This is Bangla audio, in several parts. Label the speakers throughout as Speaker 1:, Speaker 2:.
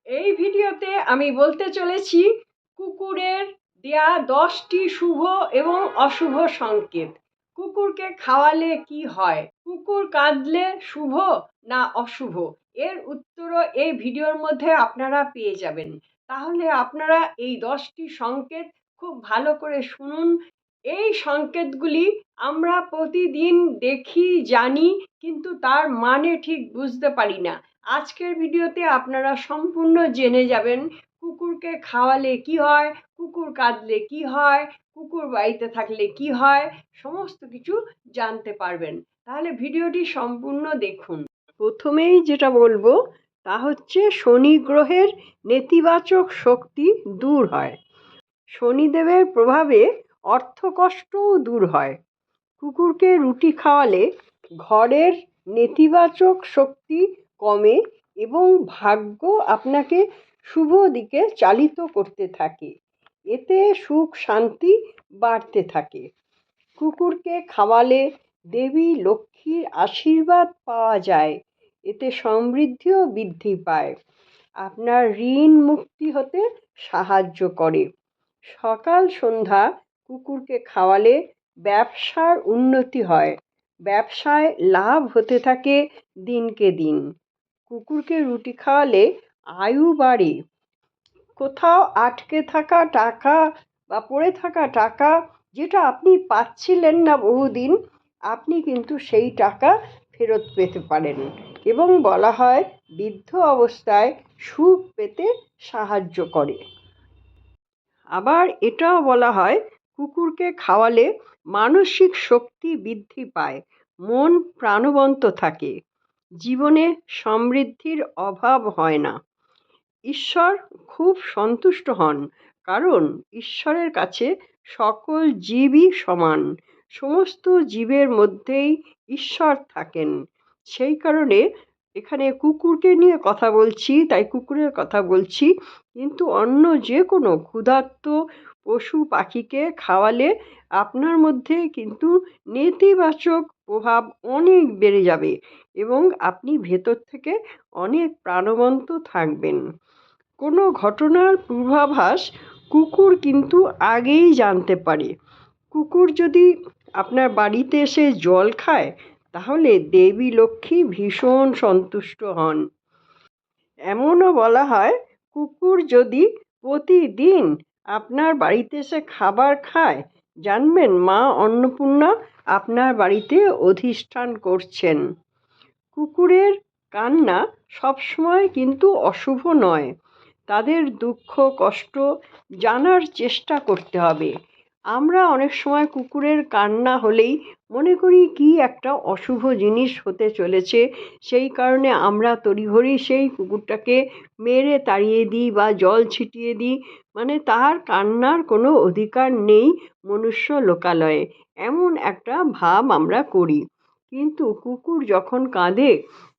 Speaker 1: এই ভিডিওতে আমি বলতে চলেছি কুকুরের দেয়া 10টি শুভ এবং অশুভ সংকেত। কুকুরকে খাওয়ালে কি হয়, কুকুর কাঁদলে শুভ না অশুভ, এর উত্তরও এই ভিডিওর মধ্যে আপনারা পেয়ে যাবেন। তাহলে আপনারা এই 10টি সংকেত খুব ভালো করে শুনুন। এই সংকেতগুলি আমরা প্রতিদিন দেখি, জানি, কিন্তু তার মানে ঠিক বুঝতে পারি না। আজকের ভিডিওতে আপনারা সম্পূর্ণ জেনে যাবেন কুকুরকে খাওয়ালে কি হয়, কুকুর কাঁদলে কি হয়, কুকুর বাড়িতে থাকলে কি হয়, সমস্ত কিছু জানতে পারবেন। তাহলে ভিডিওটি সম্পূর্ণ দেখুন। প্রথমেই যেটা বলবো তা হচ্ছে শনি গ্রহের নেতিবাচক শক্তি দূর হয়। শনিদেবের প্রভাবে অর্থকষ্টও দূর হয়। কুকুরকে রুটি খাওয়ালে ঘরের নেতিবাচক শক্তি কমে এবং ভাগ্য আপনাকে শুভ দিকে চালিত করতে থাকে। এতে সুখ শান্তি বাড়তে থাকে। কুকুরকে খাওয়ালে দেবী লক্ষ্মীর আশীর্বাদ পাওয়া যায়। এতে সমৃদ্ধিও বৃদ্ধি পায়। আপনার ঋণ মুক্তি হতে সাহায্য করে। সকাল সন্ধ্যা কুকুরকে খাওয়ালে ব্যবসার উন্নতি হয়। ব্যবসায় লাভ হতে থাকে দিনকে দিন। কুকুরকে রুটি খাওয়ালে আয়ু বাড়ে। কোথাও আটকে থাকা টাকা বা পড়ে থাকা টাকা যেটা আপনি পাচ্ছিলেন না বহুদিন, আপনি কিন্তু সেই টাকা ফেরত পেতে পারেন। এবং বলা হয় বৃদ্ধ অবস্থায় সুখ পেতে সাহায্য করে। আবার এটাও বলা হয় কুকুরকে খাওয়ালে মানসিক শক্তি বৃদ্ধি পায়, মন প্রাণবন্ত থাকে, জীবনে সমৃদ্ধির অভাব হয় না। ঈশ্বর খুব সন্তুষ্ট হন, কারণ ঈশ্বরের কাছে সকল জীবই সমান। সমস্ত জীবের মধ্যেই ঈশ্বর থাকেন। সেই কারণে এখানে কুকুরকে নিয়ে কথা বলছি, তাই কুকুরের কথা বলছি। কিন্তু অন্য যে কোনো ক্ষুধার্ত পশু পাখিকে খাওয়ালে আপনার মধ্যে কিন্তু নেতিবাচক প্রভাব অনেক বেড়ে যাবে এবং আপনি ভেতর থেকে অনেক প্রাণবন্ত থাকবেন। কোনো ঘটনার পূর্বাভাস কুকুর কিন্তু আগেই জানতে পারে। কুকুর যদি আপনার বাড়িতে এসে জল খায়, তাহলে দেবী লক্ষ্মী ভীষণ সন্তুষ্ট হন। এমনও বলা হয় কুকুর যদি প্রতিদিন আপনার বাড়িতে এসে খাবার খায়, জানবেন মা অন্নপূর্ণা আপনার বাড়িতে অধিষ্ঠান করছেন। কুকুরের কান্না সবসময় কিন্তু অশুভ নয়। তাদের দুঃখ কষ্ট জানার চেষ্টা করতে হবে। আমরা অনেক সময় কুকুরের কান্না হলেই মনে করি কি একটা অশুভ জিনিস হতে চলেছে, সেই কারণে আমরা তড়িঘড়ি সেই কুকুরটাকে মেরে তাড়িয়ে দিই বা জল ছিটিয়ে দিই। মানে তার কান্নার কোনো অধিকার নেই মনুষ্য লোকালয়ে, এমন একটা ভাব আমরা করি। কিন্তু কুকুর যখন কাঁদে,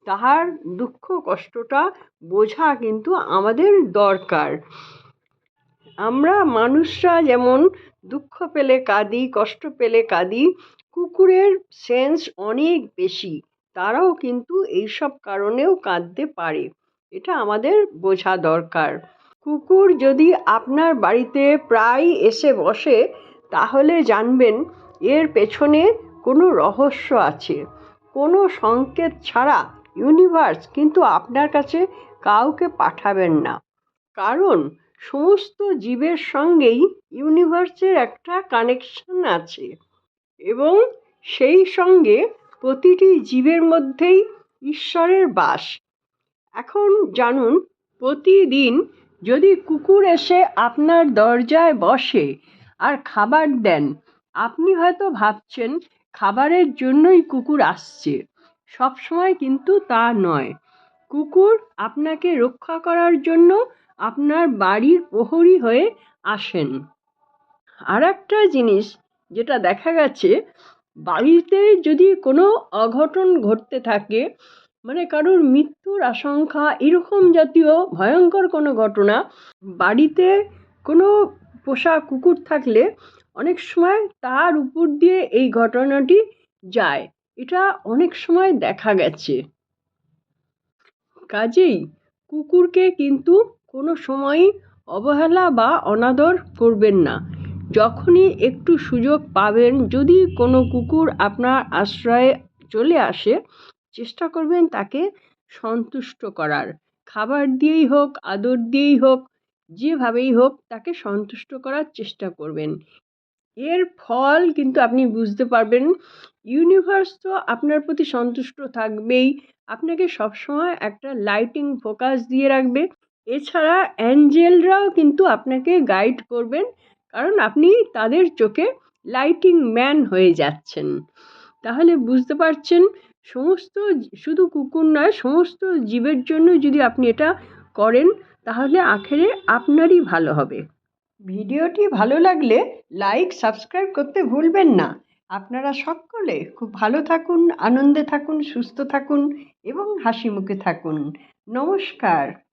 Speaker 1: তাহার দুঃখ কষ্টটা বোঝা কিন্তু আমাদের দরকার। আমরা মানুষরা যেমন দুঃখ পেলে কাঁদি, কষ্ট পেলে কাঁদি, কুকুরের সেন্স অনেক বেশি। তারাও কিন্তু এইসব কারণেও কাঁদতে পারে। এটা আমাদের বোঝা দরকার। কুকুর যদি আপনার বাড়িতে প্রায় এসে বসে, তাহলে জানবেন এর পেছনে কোনো রহস্য আছে। কোনো সংকেত ছাড়া ইউনিভার্স কিন্তু আপনার কাছে কাউকে পাঠাবেন না, কারণ সমস্ত জীবের সঙ্গেই ইউনিভার্সের একটা কানেকশন আছে এবং সেই সঙ্গে প্রতিটি জীবের মধ্যেই ঈশ্বরের বাস। এখন জানুন, প্রতিদিন যদি কুকুর এসে আপনার দরজায় বসে আর খাবার দেন, আপনি হয়তো ভাবছেন খাবারের জন্যই কুকুর আসছে। সবসময় কিন্তু তা নয়। কুকুর আপনাকে রক্ষা করার জন্য আপনার বাড়ির প্রহরী হয়ে আসেন। আর একটা জিনিস যেটা দেখা গেছে, বাড়িতে যদি কোনো অঘটন ঘটতে থাকে, মানে কারোর মৃত্যুর আশঙ্কা, এরকম জাতীয় ভয়ঙ্কর কোনো ঘটনা, বাড়িতে কোনো পোষা কুকুর থাকলে অনেক সময় তার উপর দিয়ে এই ঘটনাটি যায়। এটা অনেক সময় দেখা গেছে। কাজেই কুকুরকে কিন্তু কোনো সময়ই অবহেলা বা অনাদর করবেন না। যখনই একটু সুযোগ পাবেন, যদি কোনো কুকুর আপনার আশ্রয়ে চলে আসে, চেষ্টা করবেন তাকে সন্তুষ্ট করার। খাবার দিয়েই হোক, আদর দিয়েই হোক, যেভাবেই হোক তাকে সন্তুষ্ট করার চেষ্টা করবেন। এর ফল কিন্তু আপনি বুঝতে পারবেন। ইউনিভার্স তো আপনার প্রতি সন্তুষ্ট থাকবেই, আপনাকে সবসময় একটা লাইটিং ফোকাস দিয়ে রাখবে। এছাড়া অ্যাঞ্জেলরাও কিন্তু আপনাকে গাইড করবেন, কারণ আপনি তাদের চোখে লাইটিং ম্যান হয়ে যাচ্ছেন। তাহলে বুঝতে পারছেন, সমস্ত শুধু কুকুর নয়, সমস্ত জীবের জন্য যদি আপনি এটা করেন, তাহলে আখেরে আপনারই ভালো হবে। ভিডিওটি ভালো লাগলে লাইক, সাবস্ক্রাইব করতে ভুলবেন না। আপনারা সকলে খুব ভালো থাকুন, আনন্দে থাকুন, সুস্থ থাকুন এবং হাসি মুখে থাকুন। নমস্কার।